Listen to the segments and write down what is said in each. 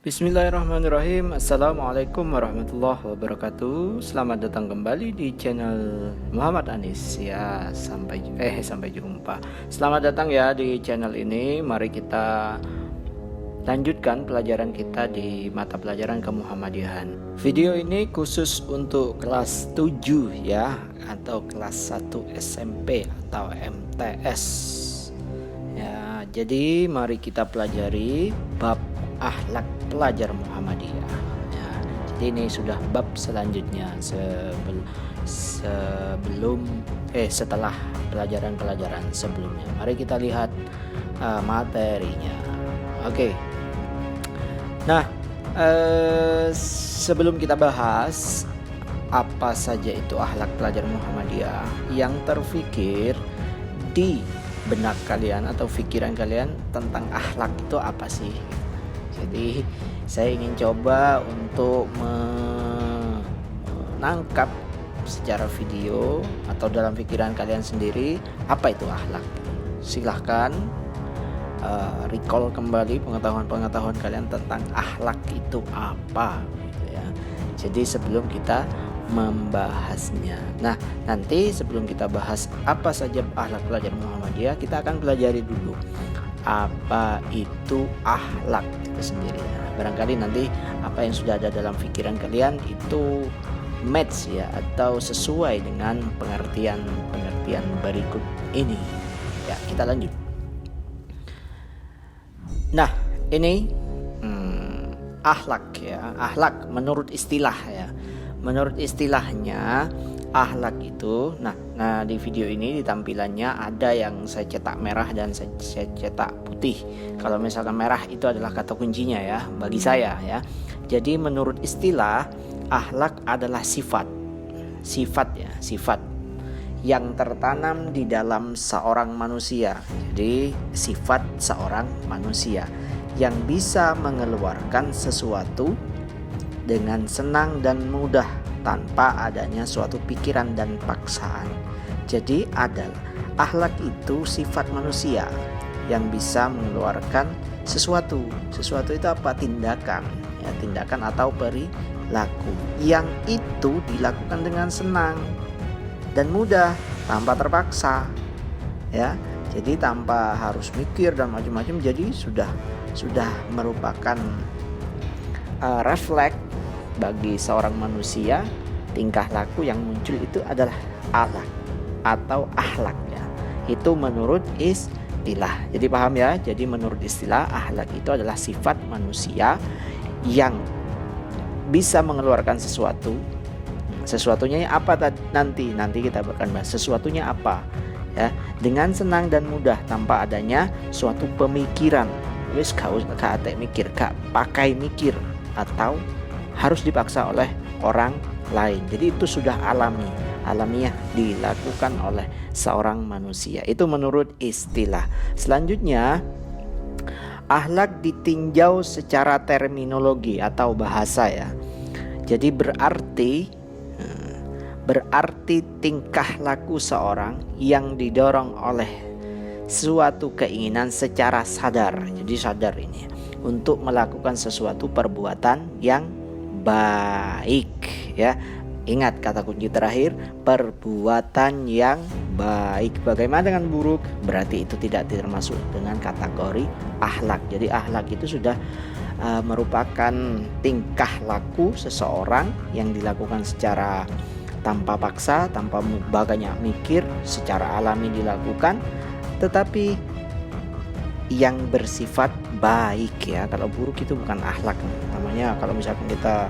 Bismillahirrahmanirrahim. Assalamualaikum warahmatullahi wabarakatuh. Selamat datang kembali di channel Muhammad Anis. Ya, sampai jumpa. Selamat datang ya di channel ini. Mari kita lanjutkan pelajaran kita di mata pelajaran kemuhammadiyahan. Video ini khusus untuk kelas 7 ya, atau kelas 1 SMP atau MTS. Ya, jadi mari kita pelajari bab akhlak pelajar Muhammadiyah. Ya, jadi ini sudah bab selanjutnya setelah pelajaran-pelajaran sebelumnya. Mari kita lihat materinya. Oke. Nah, sebelum kita bahas apa saja itu akhlak pelajar Muhammadiyah, yang terfikir di benak kalian atau pikiran kalian tentang akhlak itu apa sih? Jadi saya ingin coba untuk menangkap secara video atau dalam pikiran kalian sendiri apa itu akhlak. Silahkan recall kembali pengetahuan kalian tentang akhlak itu apa gitu ya. Jadi sebelum kita membahasnya. Nah, nanti sebelum kita bahas apa saja akhlak pelajar Muhammadiyah, kita akan pelajari dulu apa itu akhlak itu sendiri. Nah, barangkali nanti apa yang sudah ada dalam pikiran kalian itu match ya, atau sesuai dengan pengertian berikut ini. Ya, kita lanjut. Nah, ini akhlak ya. Akhlak menurut istilah ya. Menurut istilahnya akhlak itu, nah di video ini di tampilannya ada yang saya cetak merah dan saya cetak putih. Kalau misalkan merah itu adalah kata kuncinya ya bagi saya ya. Jadi menurut istilah akhlak adalah sifat yang tertanam di dalam seorang manusia. Jadi sifat seorang manusia yang bisa mengeluarkan sesuatu dengan senang dan mudah tanpa adanya suatu pikiran dan paksaan. Jadi adalah akhlak itu sifat manusia yang bisa mengeluarkan sesuatu. Sesuatu itu apa? Tindakan ya, tindakan atau perilaku yang itu dilakukan dengan senang dan mudah tanpa terpaksa ya. Jadi tanpa harus mikir dan macam-macam. Jadi sudah merupakan refleks bagi seorang manusia. Tingkah laku yang muncul itu adalah akhlak atau akhlak ya. Itu menurut istilah. Jadi paham ya? Jadi menurut istilah akhlak itu adalah sifat manusia yang bisa mengeluarkan sesuatu. Sesuatunya apa nanti kita akan bahas sesuatunya apa ya, dengan senang dan mudah tanpa adanya suatu pemikiran. Wis mikir, pakai mikir atau harus dipaksa oleh orang lain. Jadi itu sudah alamiah dilakukan oleh seorang manusia. Itu menurut istilah. Selanjutnya, akhlak ditinjau secara terminologi atau bahasa ya. Jadi berarti tingkah laku seorang yang didorong oleh suatu keinginan secara sadar. Jadi sadar ini untuk melakukan sesuatu perbuatan yang baik ya. Ingat kata kunci terakhir, perbuatan yang baik. Bagaimana dengan buruk? Berarti itu tidak termasuk dengan kategori akhlak. Jadi akhlak itu sudah merupakan tingkah laku seseorang yang dilakukan secara tanpa paksa, tanpa banyak mikir, secara alami dilakukan, tetapi yang bersifat baik ya. Kalau buruk itu bukan akhlak namanya. Kalau misalkan kita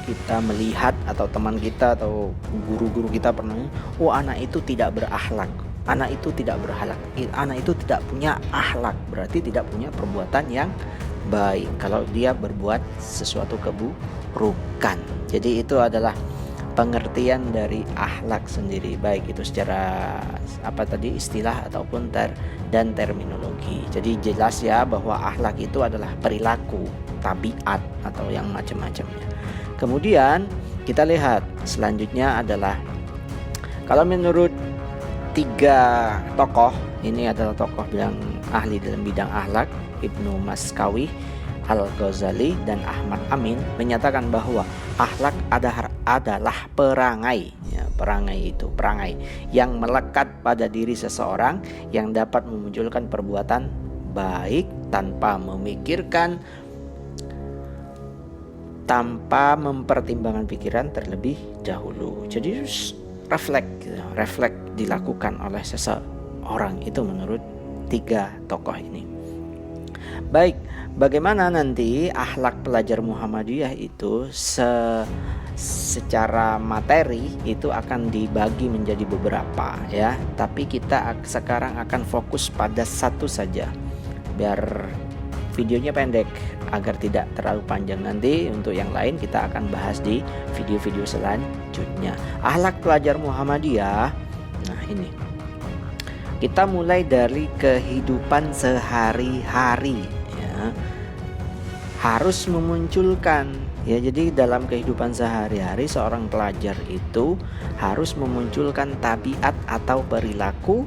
kita melihat atau teman kita atau guru-guru kita pernah, oh anak itu tidak berakhlak, anak itu tidak punya akhlak, berarti tidak punya perbuatan yang baik kalau dia berbuat sesuatu keburukan. Jadi itu adalah pengertian dari akhlak sendiri, baik itu secara istilah ataupun dan terminologi. Jadi jelas ya bahwa akhlak itu adalah perilaku, tabiat atau yang macam-macamnya. Kemudian kita lihat selanjutnya adalah kalau menurut 3 tokoh, ini adalah tokoh yang ahli dalam bidang akhlak Ibnu Maskawi, Al-Ghazali, dan Ahmad Amin menyatakan bahwa akhlak adalah perangai, ya, perangai itu perangai yang melekat pada diri seseorang yang dapat memunculkan perbuatan baik tanpa memikirkan, tanpa mempertimbangkan pikiran terlebih dahulu. Jadi refleks dilakukan oleh seseorang itu menurut 3 tokoh ini. Baik, bagaimana nanti akhlak pelajar Muhammadiyah itu secara materi itu akan dibagi menjadi beberapa, ya. Tapi kita sekarang akan fokus pada satu saja biar videonya pendek agar tidak terlalu panjang. Nanti untuk yang lain kita akan bahas di video-video selanjutnya. Akhlak pelajar Muhammadiyah. Nah, ini kita mulai dari kehidupan sehari-hari, ya. Harus memunculkan, ya. Jadi dalam kehidupan sehari-hari seorang pelajar itu harus memunculkan tabiat atau perilaku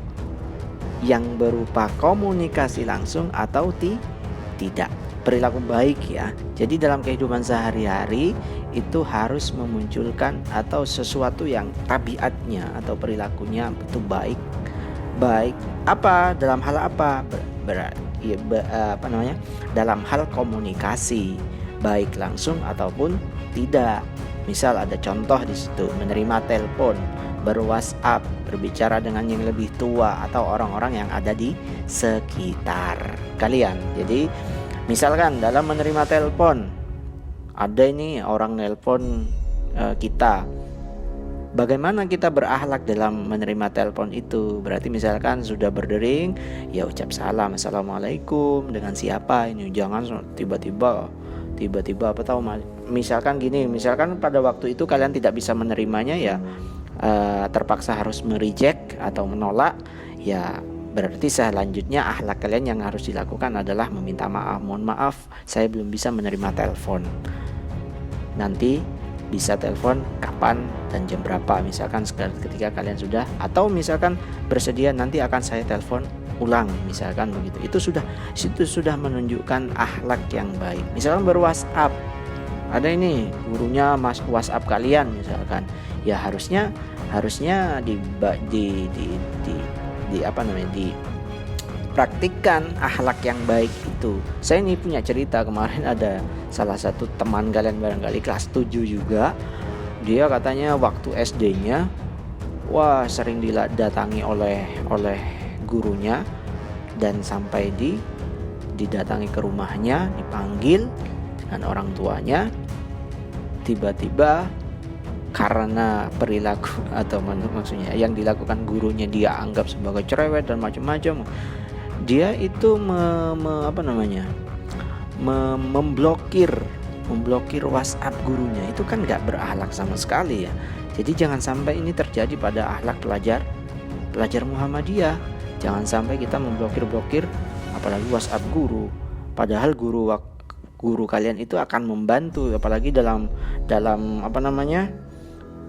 yang berupa komunikasi langsung atau tidak, perilaku baik, ya. Jadi dalam kehidupan sehari-hari itu harus memunculkan atau sesuatu yang tabiatnya atau perilakunya itu baik apa, dalam hal apa, dalam hal komunikasi baik langsung ataupun tidak. Misal ada contoh di situ, menerima telepon, berWhatsApp, berbicara dengan yang lebih tua atau orang-orang yang ada di sekitar kalian. Jadi misalkan dalam menerima telepon, ada ini orang nelpon kita, bagaimana kita berakhlak dalam menerima telepon itu? Berarti misalkan sudah berdering, ya ucap salam, assalamualaikum, dengan siapa ini, jangan tiba-tiba apa tahu, misalkan gini, misalkan pada waktu itu kalian tidak bisa menerimanya, ya terpaksa harus mereject atau menolak, ya berarti selanjutnya akhlak kalian yang harus dilakukan adalah meminta maaf, mohon maaf saya belum bisa menerima telepon, nanti bisa telepon kapan dan jam berapa, misalkan ketika kalian sudah, atau misalkan bersedia nanti akan saya telepon ulang, misalkan begitu. Itu sudah menunjukkan akhlak yang baik. Misalkan berWhatsApp, ada ini gurunya WhatsApp kalian misalkan, ya harusnya dipraktikkan akhlak yang baik itu. Saya ini punya cerita, kemarin ada salah satu teman kalian barangkali kelas 7 juga, dia katanya waktu SD-nya sering didatangi oleh gurunya, dan sampai didatangi ke rumahnya, dipanggil dengan orang tuanya, tiba-tiba karena perilaku atau maksudnya yang dilakukan gurunya dia anggap sebagai cerewet dan macam-macam, dia itu memblokir WhatsApp gurunya. Itu kan nggak berakhlak sama sekali, ya. Jadi jangan sampai ini terjadi pada akhlak pelajar Muhammadiyah. Jangan sampai kita memblokir apalagi WhatsApp guru, padahal guru kalian itu akan membantu, apalagi dalam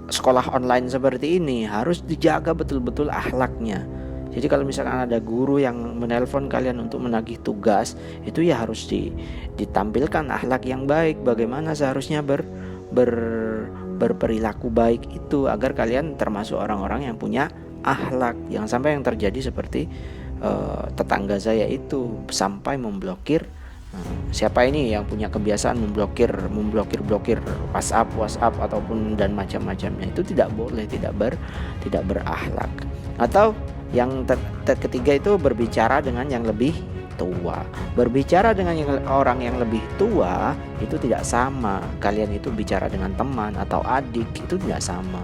sekolah online seperti ini harus dijaga betul-betul akhlaknya. Jadi kalau misalkan ada guru yang menelpon kalian untuk menagih tugas, itu ya harus ditampilkan akhlak yang baik, bagaimana seharusnya berperilaku baik itu, agar kalian termasuk orang-orang yang punya akhlak. Jangan sampai yang terjadi seperti tetangga saya itu sampai memblokir. Siapa ini yang punya kebiasaan memblokir WhatsApp ataupun dan macam-macamnya, itu tidak boleh, tidak berakhlak. Atau yang ketiga itu berbicara dengan yang lebih tua. Berbicara dengan orang yang lebih tua itu tidak sama. Kalian itu bicara dengan teman atau adik itu tidak sama,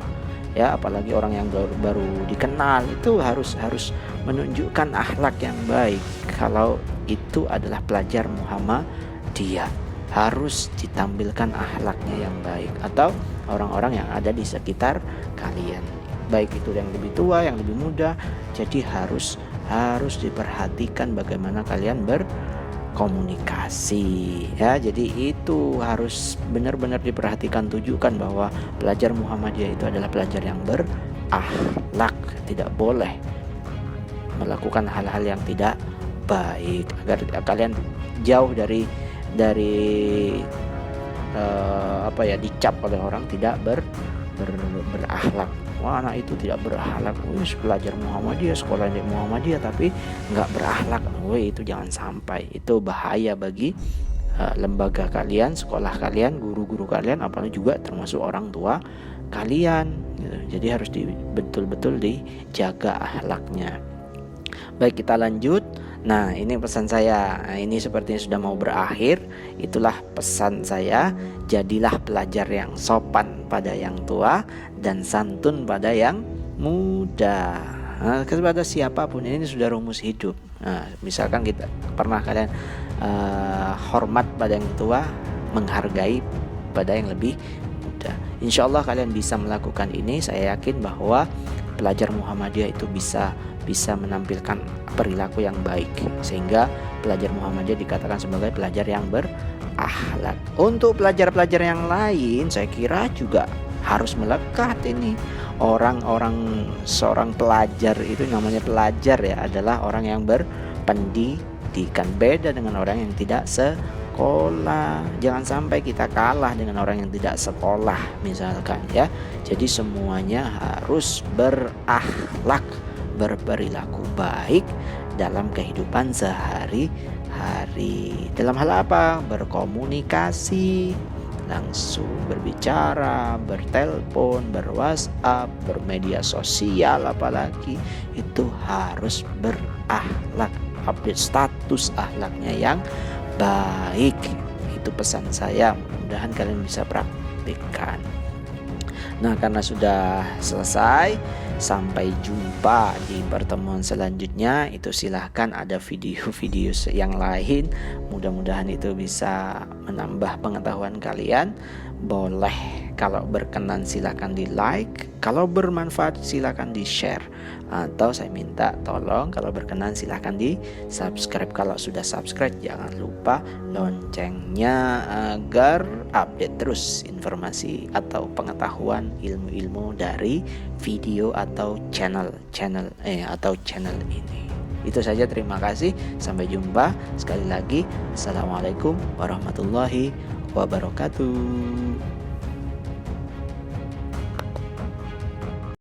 ya. Apalagi orang yang baru dikenal itu harus menunjukkan akhlak yang baik. Kalau itu adalah pelajar Muhammadiyah, harus ditampilkan akhlaknya yang baik, atau orang-orang yang ada di sekitar kalian, baik itu yang lebih tua, yang lebih muda. Jadi harus diperhatikan bagaimana kalian berkomunikasi, ya. Jadi itu harus benar-benar diperhatikan, tujukan bahwa pelajar Muhammadiyah itu adalah pelajar yang berakhlak, tidak boleh melakukan hal-hal yang tidak baik, agar kalian jauh dari dicap oleh orang tidak berakhlak. Wah, anak itu tidak berakhlak, pelajar Muhammadiyah, sekolah di Muhammadiyah tapi nggak berakhlak. Itu jangan sampai, itu bahaya bagi lembaga kalian, sekolah kalian, guru-guru kalian, apalagi juga termasuk orang tua kalian gitu. Jadi harus betul-betul dijaga akhlaknya. Baik, kita lanjut. Nah, ini pesan saya. Nah, ini sepertinya sudah mau berakhir. Itulah pesan saya. Jadilah pelajar yang sopan pada yang tua dan santun pada yang muda. Nah, kepada siapapun, ini sudah rumus hidup. Nah, misalkan kita pernah kalian hormat pada yang tua, menghargai pada yang lebih muda. Insya Allah kalian bisa melakukan ini. Saya yakin bahwa pelajar Muhammadiyah itu bisa menampilkan perilaku yang baik, sehingga pelajar Muhammadiyah dikatakan sebagai pelajar yang berakhlak. Untuk pelajar-pelajar yang lain, saya kira juga harus melekat ini. Seorang pelajar itu namanya pelajar ya, adalah orang yang berpendidikan, beda dengan orang yang tidak sekolah. Jangan sampai kita kalah dengan orang yang tidak sekolah misalkan ya. Jadi semuanya harus berakhlak, berperilaku baik dalam kehidupan sehari-hari. Dalam hal apa? Berkomunikasi, langsung berbicara, bertelepon, berwhatsapp, bermedia sosial, apalagi itu harus berakhlak, update status akhlaknya yang baik. Itu pesan saya, mudah-mudahan kalian bisa praktikkan. Nah, karena sudah selesai, sampai jumpa di pertemuan selanjutnya. Itu silahkan ada video-video yang lain, mudah-mudahan itu bisa menambah pengetahuan kalian. Boleh, kalau berkenan silahkan di like, kalau bermanfaat silahkan di share, atau saya minta tolong kalau berkenan silahkan di subscribe. Kalau sudah subscribe jangan lupa loncengnya agar update terus informasi atau pengetahuan ilmu-ilmu dari video atau channel ini. Itu saja, terima kasih, sampai jumpa. Sekali lagi, assalamualaikum warahmatullahi wabarakatuh.